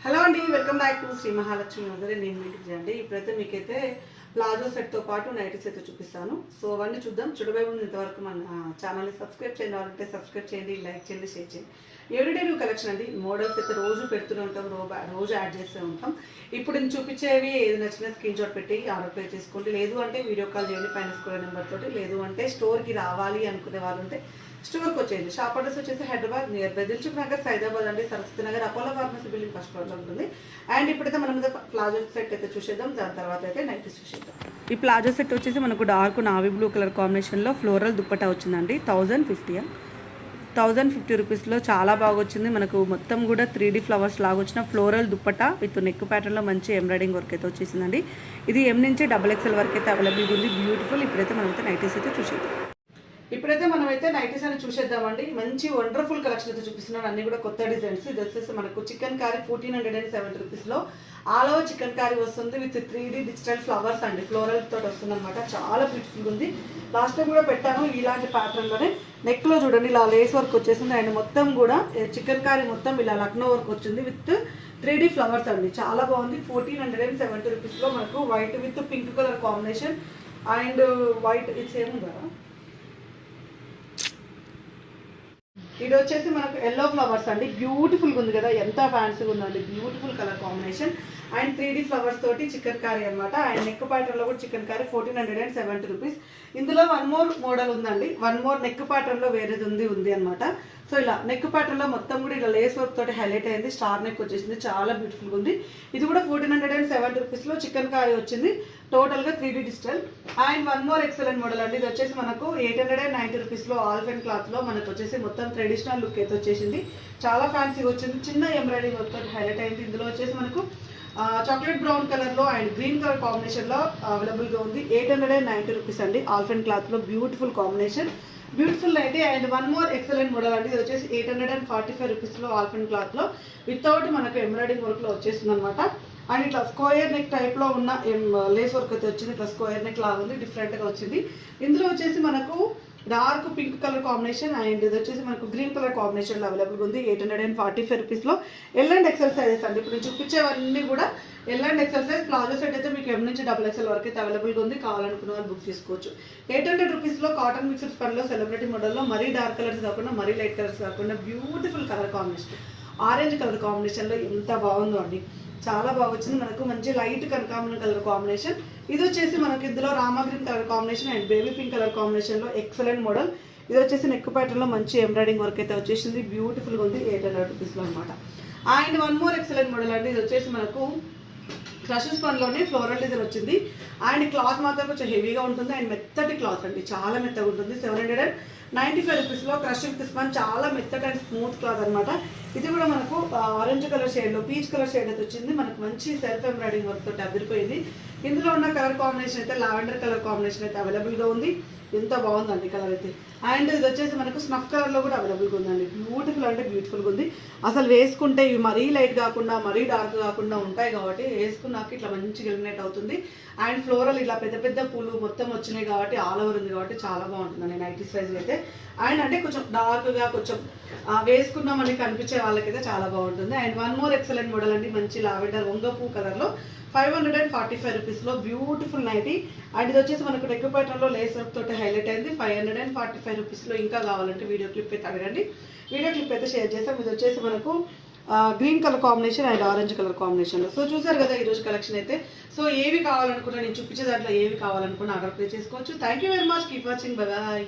Hello అండి, welcome back to Shri Mahalakshmi Nagari. నేను meeting చేయండి. ఇప్పుడైతే మీకైతే ప్లాజో సెట్తో పాటు నైటీస్ అయితే చూపిస్తాను. సో అవన్నీ చూద్దాం. చూడబోయే ముందు ఇంతవరకు మన ఛానల్ని సబ్స్క్రైబ్ చేయండి. వాళ్ళంటే సబ్స్క్రైబ్ చేయండి, లైక్ చేయండి, షేర్ చేయండి. ఎవ్రీడే న్యూ కలెక్షన్ అండి. మోడల్స్ అయితే రోజు పెడుతూనే ఉంటాం, రోజు యాడ్ చేస్తూ ఉంటాం. ఇప్పుడు నేను చూపించేవి ఏది నచ్చిన స్క్రీన్ షాట్ పెట్టి ఆర్డర్ పే చేసుకోండి. లేదు అంటే వీడియో కాల్ చేయండి పైన స్కూల్ నెంబర్ తోటి. లేదు అంటే స్టోర్కి రావాలి అనుకునే వాళ్ళు ఉంటే స్టోర్కి వచ్చేయండి. షాప్ అడ్రస్ వచ్చేసి హైదరాబాద్ నియర్ బై దిల్సుఖ్ నగర్, సైదాబాద్ అండి, Saraswati Nagar, Apollo pharmacy building first ఫ్లోర్లో ఉంటుంది. అండ్ ఇప్పుడైతే మనం ప్లాజో సెట్ అయితే చూసేద్దాం. దాని తర్వాత అయితే నైటీస్ చూసేద్దాం. ఈ ప్లాజో సెట్ వచ్చేసి మనకు డార్క్ నావీ బ్లూ కలర్ కాంబినేషన్లో ఫ్లోరల్ దుప్పటా వచ్చిందండి. 1050 రూపీస్లో చాలా బాగా వచ్చింది. మనకు మొత్తం కూడా 3D ఫ్లవర్స్ లాగా వచ్చిన ఫ్లోరల్ దుప్పటా విత్ నెక్ ప్యాటర్న్లో మంచి ఎంబ్రాయిడింగ్ వర్క్ అయితే వచ్చేసిందండి. ఇది M నుంచి XXL వరకు అయితే అవైలబుల్ ఉంది. బ్యూటిఫుల్. ఇప్పుడైతే మనమైతే నైటీస్ అయితే చూసేద్దాం. ఇప్పుడైతే మనమైతే నైటీస్ అని చూసేద్దామండి. మంచి వండర్ఫుల్ కలెక్షన్ అయితే చూపిస్తున్నాను. అన్ని కూడా కొత్త డిజైన్స్. ఇది వచ్చేసి మనకు చికెన్ కారీ 1470 రూపీస్లో ఆల్ ఓవర్ చికెన్ కారీ వస్తుంది విత్ 3D డిజిటల్ ఫ్లవర్స్ అండి, ఫ్లోరల్ తోటి వస్తుంది అనమాట. చాలా బ్యూటిఫుల్ ఉంది. లాస్ట్ టైం కూడా పెట్టాను ఇలాంటి ప్యాటర్న్లోనే. నెక్లో చూడండి ఇలా లేస్ వర్క్ వచ్చేసింది. అండ్ మొత్తం కూడా చికెన్ కారీ మొత్తం ఇలా లక్నో వర్క్ వచ్చింది విత్ 3D ఫ్లవర్స్ అండి. చాలా బాగుంది. 1470 రూపీస్లో మనకు white with pink colour combination. And white ఇది సేమ్ కదా. ఇది వచ్చేసి మనకు ఎల్లో ఫ్లవర్స్ అండి. బ్యూటిఫుల్గా ఉంది కదా, ఎంత ఫ్యాన్సీగా ఉందండి. Beautiful colour combination and 3D flowers తోటి చికెన్ కారీ అనమాట. అండ్ నెక్ ప్యాటర్న్లో కూడా చికెన్ కారీ 1470 రూపీస్. ఇందులో వన్ మోర్ మోడల్ ఉందండి. వన్ మోర్ నెక్ ప్యాటర్న్లో వేరేది ఉంది అనమాట. సో ఇలా నెక్ ప్యాటర్న్లో మొత్తం కూడా ఇలా లేస్ వర్క్ తోటి హైలైట్ అయింది. స్టార్ నెక్ వచ్చేసింది. చాలా బ్యూటిఫుల్గా ఉంది. ఇది కూడా 1470 రూపీస్లో చికెన్ కారీ వచ్చింది. టోటల్గా 3D digital. And one more excellent model అండి. ఇది వచ్చేసి మనకు 890 రూపీస్లో ఆల్ఫెన్ క్లాత్లో మనకు వచ్చేసి మొత్తం ట్రెడిషనల్ లుక్ అయితే వచ్చేసింది. చాలా ఫ్యాన్సీగా వచ్చింది. చిన్న ఎంబ్రాయిడింగ్ వర్క్ తోటి హైలైట్ అయింది. ఇందులో వచ్చేసి మనకు చాక్లెట్ బ్రౌన్ కలర్లో అండ్ గ్రీన్ కలర్ కాంబినేషన్లో అవైలబుల్గా ఉంది. 890 రూపీస్ అండి. ఆల్ఫెన్ క్లాత్లో బ్యూటిఫుల్ కాంబినేషన్, బ్యూటిఫుల్ అయితే. And one more excellent model అండి. ఇది వచ్చేసి 845 రూపీస్లో ఆల్ఫెన్ క్లాత్లో వితౌట్ మనకు ఎంబ్రాయిడింగ్ వర్క్లో వచ్చేస్తుంది అనమాట. అండ్ ఇట్లా స్క్వేర్ నెక్ టైప్లో ఉన్న లేస్ వర్క్ అయితే వచ్చింది. ఇట్లా స్క్వేర్ నెక్ లాగా ఉంది, డిఫరెంట్గా వచ్చింది. ఇందులో వచ్చేసి మనకు dark pink colour combination and ఇది వచ్చేసి మనకు గ్రీన్ కలర్ కాంబినేషన్లో అవైలబుల్గా ఉంది. 845 రూపీస్లో L and XL సైజెస్ అండి. ఇప్పుడు నేను చూపించేవన్నీ కూడా L and XL size. Palazzo set అయితే మీకు M నుంచి XXL వరకు అయితే అవైలబుల్గా ఉంది. కావాలనుకున్న వాళ్ళు బుక్ చేసుకోవచ్చు. 800 రూపీస్లో కాటన్ మిక్స్డ్ పనిలో సెలబ్రిటీ మోడల్లో మరీ డార్క్ కలర్స్ కాకుండా మరీ లైట్ కలర్స్ కాకుండా beautiful colour combination, orange colour కాంబినేషన్లో ఎంత బాగుందో అండి. చాలా బాగా వచ్చింది. మనకు మంచి లైట్ కనకాంబరం కలర్ కాంబినేషన్. ఇది వచ్చేసి మనకి ఇందులో Rama green colour combination and baby pink colour కాంబినేషన్లో ఎక్సలెంట్ మోడల్. ఇది వచ్చేసి నెక్ ప్యాటర్న్లో మంచి ఎంబ్రాయిడింగ్ వర్క్ అయితే వచ్చేసింది. బ్యూటిఫుల్గా ఉంది. 800 రూపీస్లో అనమాట. And one more excellent model అండి. ఇది వచ్చేసి మనకు క్రషెస్ పనిలోనే ఫ్లోరల్ డిజైన్ వచ్చింది. అండ్ క్లాత్ మాత్రం కొంచెం హెవీగా ఉంటుంది అండ్ మెత్తటి క్లాత్ అండి, చాలా మెత్తగా ఉంటుంది. 795 రూపీస్లో క్రష్ విత్ స్పన్, చాలా మెత్తటి అండ్ స్మూత్ క్లాత్ అనమాట. ఇది కూడా మనకు ఆరెంజ్ కలర్ షేడ్లో పీచ్ కలర్ షేడ్ అయితే వచ్చింది. మనకు మంచి సెల్ఫ్ ఎంబ్రాయిడింగ్ వర్క్ తోటి అదిరిపోయింది. ఇందులో ఉన్న కలర్ కాంబినేషన్ అయితే లావెండర్ కలర్ కాంబినేషన్ అయితే అవైలబుల్గా ఉంది. ఎంత బాగుందండి కలర్ అయితే. అండ్ ఇది వచ్చేసి మనకు స్నఫ్ కలర్లో కూడా అవైలబుల్గా ఉందండి. బ్యూటిఫుల్ అంటే బ్యూటిఫుల్గా ఉంది. అసలు వేసుకుంటే ఇవి మరీ లైట్ కాకుండా మరీ డార్క్ కాకుండా ఉంటాయి కాబట్టి వేసుకున్నాక ఇట్లా మంచిగా ఎలిమినేట్ అవుతుంది. అండ్ ఫ్లోరల్ ఇలా పెద్ద పెద్ద పూలు మొత్తం వచ్చినాయి కాబట్టి ఆల్ ఓవర్ ఉంది కాబట్టి చాలా బాగుంటుందండి నైటీ సైజ్ అయితే. అండ్ అంటే కొంచెం డార్క్గా కొంచెం వేసుకున్నామని కనిపించే వాళ్ళకైతే చాలా బాగుంటుంది. And one more excellent model అండి. మంచి లావెండర్ వంగపూ కలర్లో 545 రూపీస్లో బ్యూటిఫుల్ నైటీ. అండ్ ఇది వచ్చేసి మనకు నెక్ ప్యాటర్న్లో లేస్ వర్క్ తోటి హైలైట్ అయింది. 545 రూపీస్లో. ఇంకా కావాలంటే వీడియో క్లిప్ అయితే అడగండి, వీడియో క్లిప్ అయితే షేర్ చేస్తాం. ఇది వచ్చేసి మనకు green colour combination and orange colour కాంబినేషన్లో. సో చూసారు కదా ఈరోజు కలెక్షన్ అయితే. సో ఏవి కావాలనుకున్నా నేను చూపించే దాంట్లో ఏవి కావాలనుకున్నా ఆర్డర్ ప్లేస్ చేసుకోవచ్చు. Thank you very much. Keep watching. Bye.